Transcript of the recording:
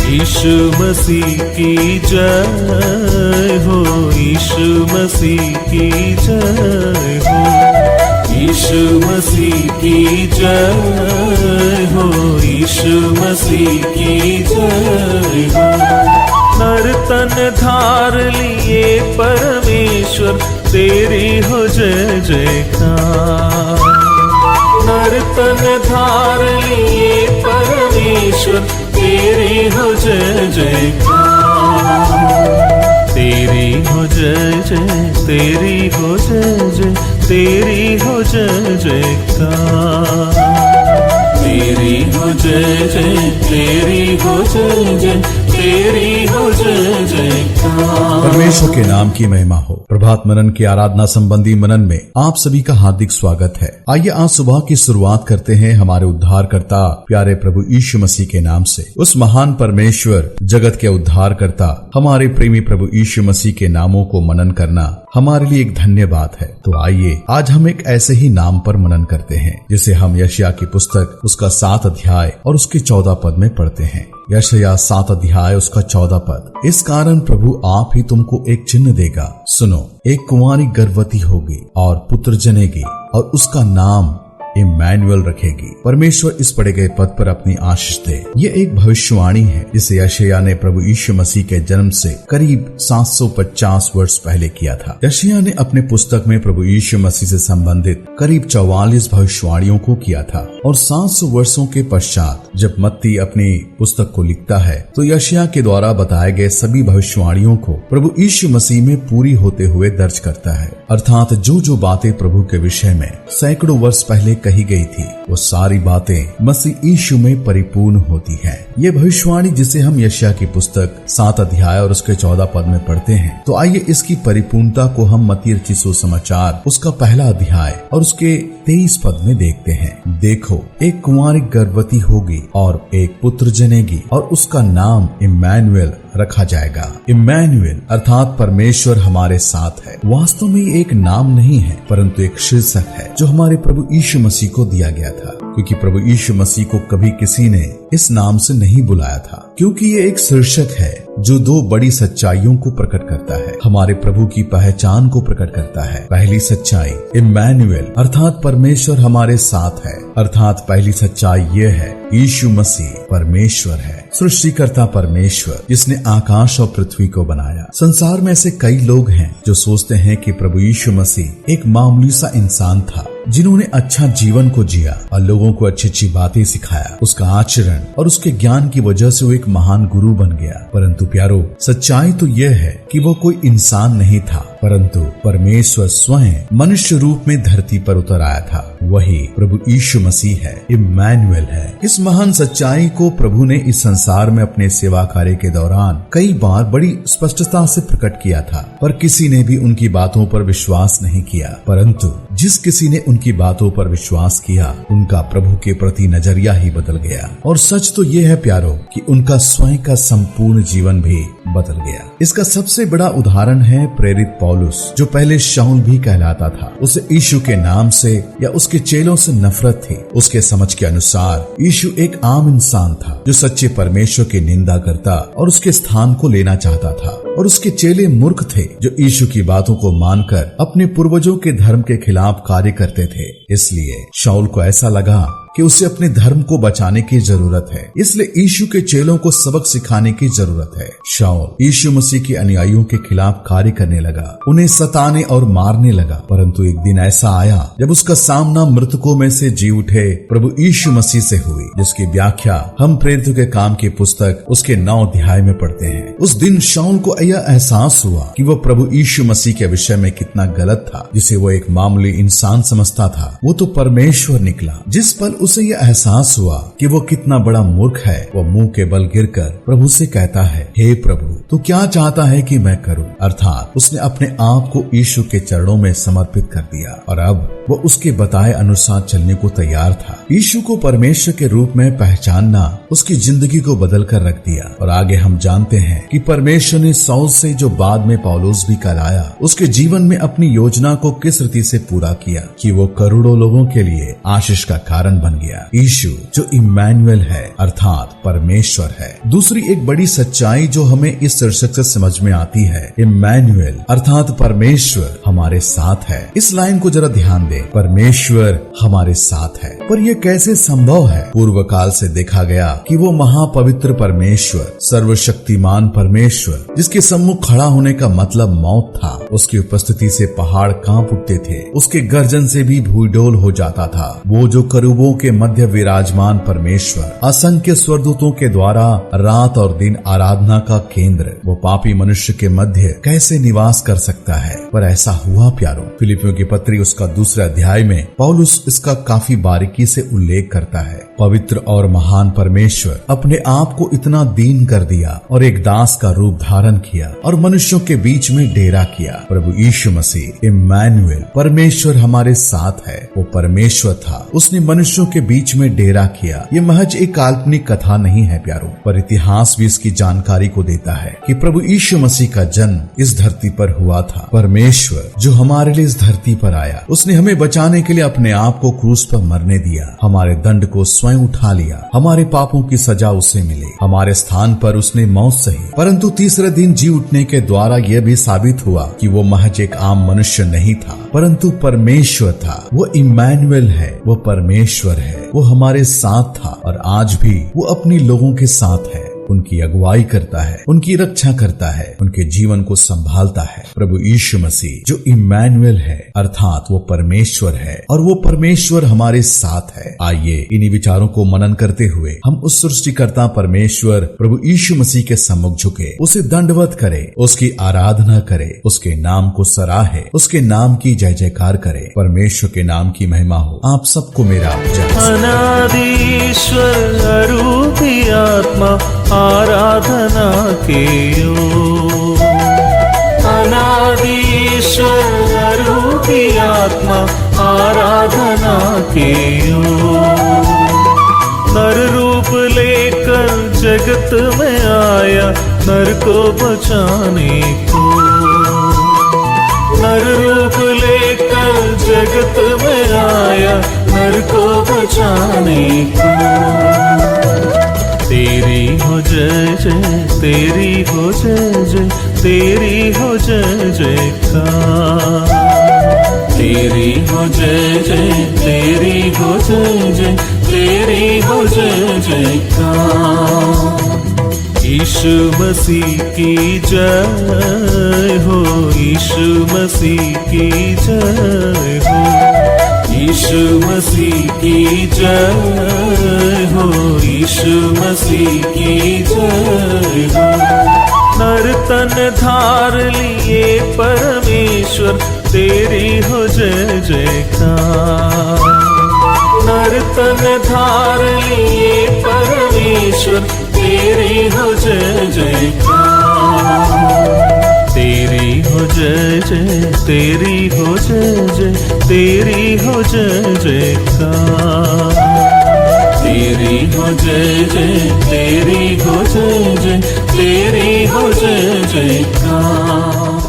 यीशु मसीह की जय हो, यीशु मसीह की जय हो, यीशु मसीह की जय हो, यीशु मसीह की जय हो। नर तन धार लिए परमेश्वर तेरी हो जय जयकार। नर तन धार लिए परमेश्वर तेरी हो जय जयकार। तेरी हो जय जय, तेरी हो जय जय, तेरी हो जय जयकार। तेरी हो जय जय, तेरी हो जय जय, तेरी हो जय जयकार। परमेश्वर के नाम की महिमा हो। प्रभात मनन की आराधना संबंधी मनन में आप सभी का हार्दिक स्वागत है। आइए आज सुबह की शुरुआत करते हैं हमारे उद्धारकर्ता प्यारे प्रभु यीशु मसीह के नाम से। उस महान परमेश्वर, जगत के उद्धारकर्ता, हमारे प्रेमी प्रभु यीशु मसीह के नामों को मनन करना हमारे लिए एक धन्य बात है। तो आइए आज हम एक ऐसे ही नाम पर मनन करते हैं जिसे हम यशायाह की पुस्तक उसका 7 अध्याय और उसके 14 पद में पढ़ते हैं। यशायाह 7 अध्याय उसका 14 पद। इस कारण प्रभु आप ही तुमको एक चिन्ह देगा। सुनो, एक कुंवारी गर्भवती होगी और पुत्र जनेगी और उसका नाम इम्मैनुएल रखेगी। परमेश्वर इस पढ़े गए पद पर अपनी आशीष दे। ये एक भविष्यवाणी है जिसे यशायाह ने प्रभु यीशु मसीह के जन्म से करीब 750 वर्ष पहले किया था। यशायाह ने अपने पुस्तक में प्रभु यीशु मसीह से संबंधित करीब 44 भविष्यवाणियों को किया था और 700 वर्षों के पश्चात जब मत्ती अपनी पुस्तक को लिखता है तो यशायाह के द्वारा बताए गए सभी भविष्यवाणियों को प्रभु यीशु मसीह में पूरी होते हुए दर्ज करता है। अर्थात जो बातें प्रभु के विषय में सैकड़ों वर्ष पहले कही गई थी वो सारी बातें मसीह यीशु में परिपूर्ण होती हैं। ये भविष्यवाणी जिसे हम यशायाह की पुस्तक 7 अध्याय और उसके 14 पद में पढ़ते हैं, तो आइए इसकी परिपूर्णता को हम मत्ती रचित सुसमाचार उसका 1 अध्याय और उसके 23 पद में देखते हैं। देखो, एक कुंवारी गर्भवती होगी और एक पुत्र जनेगी और उसका नाम इम्मैनुएल रखा जाएगा। इम्मैनुएल अर्थात परमेश्वर हमारे साथ है। वास्तव में ये एक नाम नहीं है परंतु एक शीर्षक है जो हमारे प्रभु यीशु मसीह को दिया गया था, क्योंकि प्रभु यीशु मसीह को कभी किसी ने इस नाम से नहीं बुलाया था, क्योंकि ये एक शीर्षक है जो 2 बड़ी सच्चाइयों को प्रकट करता है। हमारे प्रभु की पहचान को प्रकट करता है। पहली सच्चाई इम्मैनुएल अर्थात परमेश्वर हमारे साथ है। अर्थात पहली सच्चाई ये है यीशु मसीह परमेश्वर है, सृष्टिकर्ता परमेश्वर जिसने आकाश और पृथ्वी को बनाया। संसार में ऐसे कई लोग हैं जो सोचते हैं कि प्रभु यीशु मसीह एक मामूली सा इंसान था जिन्होंने अच्छा जीवन को जिया और लोगों को अच्छी अच्छी बातें सिखाया। उसका आचरण और उसके ज्ञान की वजह से वो एक महान गुरु बन गया। परंतु प्यारो, सच्चाई तो यह है कि वो कोई इंसान नहीं था परंतु परमेश्वर स्वयं मनुष्य रूप में धरती पर उतर आया था। वही प्रभु यीशु मसीह है, इम्मैनुएल है। इस महान सच्चाई को प्रभु ने इस संसार में अपने सेवा कार्य के दौरान कई बार बड़ी स्पष्टता से प्रकट किया था, पर किसी ने भी उनकी बातों पर विश्वास नहीं किया। परंतु जिस किसी ने उनकी बातों पर विश्वास किया उनका प्रभु के प्रति नजरिया ही बदल गया। और सच तो यह है प्यारो कि उनका स्वयं का संपूर्ण जीवन भी बदल गया। इसका सबसे बड़ा उदाहरण है प्रेरित पौलुस, जो पहले शाऊल भी कहलाता था। उसे यीशु के नाम से या उसके चेलों से नफरत थी। उसके समझ के अनुसार यीशु एक आम इंसान था जो सच्चे परमेश्वर की निंदा करता और उसके स्थान को लेना चाहता था, और उसके चेले मूर्ख थे जो यीशु की बातों को मानकर अपने पूर्वजों के धर्म के खिलाफ कार्य करते थे। इसलिए शाऊल को ऐसा लगा कि उसे अपने धर्म को बचाने की जरूरत है, इसलिए यीशु के चेलों को सबक सिखाने की जरूरत है। शाऊल यीशु मसीह के अनुयायियों के खिलाफ कार्य करने लगा, उन्हें सताने और मारने लगा। परंतु एक दिन ऐसा आया जब उसका सामना मृतकों में से जी उठे प्रभु यीशु मसीह से हुई, जिसकी व्याख्या हम प्रेरितों के काम की पुस्तक उसके 9 अध्याय में पढ़ते हैं। उस दिन शाऊल को यह एहसास हुआ कि वो प्रभु यीशु मसीह के विषय में कितना गलत था। जिसे वो एक मामूली इंसान समझता था वो तो परमेश्वर निकला। जिस पल उसे यह एहसास हुआ कि वो कितना बड़ा मूर्ख है, वो मुंह के बल गिरकर प्रभु से कहता है, हे प्रभु, तू क्या चाहता है कि मैं करूं? अर्थात उसने अपने आप को यीशु के चरणों में समर्पित कर दिया और अब वो उसके बताए अनुसार चलने को तैयार था। यीशु को परमेश्वर के रूप में पहचानना उसकी जिंदगी को बदल कर रख दिया। और आगे हम जानते हैं कि परमेश्वर ने साउल से, जो बाद में पौलुस भी कहलाया, उसके जीवन में अपनी योजना को किस रीति से पूरा किया कि वो करोड़ों लोगों के लिए आशीष का कारण बन बन गया। यीशु जो इम्मानुएल है अर्थात परमेश्वर है। दूसरी एक बड़ी सच्चाई जो हमें इस शीर्षक से समझ में आती है, इम्मानुएल अर्थात परमेश्वर हमारे साथ है। इस लाइन को जरा ध्यान दें, परमेश्वर हमारे साथ है। पर यह कैसे संभव है? पूर्व काल से देखा गया कि वो महापवित्र परमेश्वर, सर्वशक्तिमान परमेश्वर, जिसके सम्मुख खड़ा होने का मतलब मौत था, उसकी उपस्थिति से पहाड़ कांप उठते थे, उसके गर्जन से भी भूडोल हो जाता था। वो जो करूबों के मध्य विराजमान परमेश्वर, असंख्य स्वरदूतों के द्वारा रात और दिन आराधना का केंद्र, वो पापी मनुष्य के मध्य कैसे निवास कर सकता है? पर ऐसा हुआ प्यारों। फिलिपियों की पत्री उसका 2 अध्याय में पौलुस इसका काफी बारीकी से उल्लेख करता है। पवित्र और महान परमेश्वर अपने आप को इतना दीन कर दिया और एक दास का रूप धारण किया और मनुष्यों के बीच में डेरा किया। प्रभु यीशु मसीह इम्मानुएल, परमेश्वर हमारे साथ है, वो परमेश्वर था, उसने मनुष्यों के बीच में डेरा किया। ये महज एक काल्पनिक कथा नहीं है प्यारों, पर इतिहास भी इसकी जानकारी को देता है कि प्रभु यीशु मसीह का जन्म इस धरती पर हुआ था। परमेश्वर जो हमारे लिए इस धरती पर आया, उसने हमें बचाने के लिए अपने आप को क्रूस पर मरने दिया, हमारे दंड को स्वयं उठा लिया, हमारे पापों की सजा उसे मिली, हमारे स्थान पर उसने मौत सही। परंतु तीसरे दिन जी उठने के द्वारा यह भी साबित हुआ कि वो महज एक आम मनुष्य नहीं था, परंतु परमेश्वर था। वो इम्मानुएल है, वो परमेश्वर है, वो हमारे साथ था और आज भी वो अपने लोगों के साथ है, उनकी अगुवाई करता है, उनकी रक्षा करता है, उनके जीवन को संभालता है। प्रभु यीशु मसीह जो इम्मानुएल है अर्थात वो परमेश्वर है और वो परमेश्वर हमारे साथ है। आइए इन्हीं विचारों को मनन करते हुए हम उस सृष्टिकर्ता परमेश्वर प्रभु यीशु मसीह के सम्मुख झुके, उसे दंडवत करे, उसकी आराधना करे, उसके नाम को सराहे, उसके नाम की जय जयकार करे। परमेश्वर के नाम की महिमा हो। आप सबको मेरा जय। अनादिश्वर अरूपी आत्मा आराधना के योग, अनादिश्वर अरूपी आत्मा आराधना के योग, नर रूप लेकर जगत में आया नर को बचाने को, नर रूप लेकर जगत में आया नर को बचाने को। तेरी हो जय जय, तेरी हो जय जय, तेरी हो जय जयकार, तेरी हो जय जय, तेरी हो जय जय, तेरी हो जय जयकार। यीशु मसीह की जय हो, यीशु मसीह की जय हो, यीशु मसीह की जय हो, यीशु मसीह की जय हो। नर तन धार लिए परमेश्वर तेरी हो जय जयकार, नर तन धार लिए परमेश्वर तेरी हो जय जयकार, तेरी हो जय जय, तेरी हो जय जय, तेरी हो जय जयकार, तेरी हो जय जय, तेरी हो जय जय, तेरी हो जय जयकार।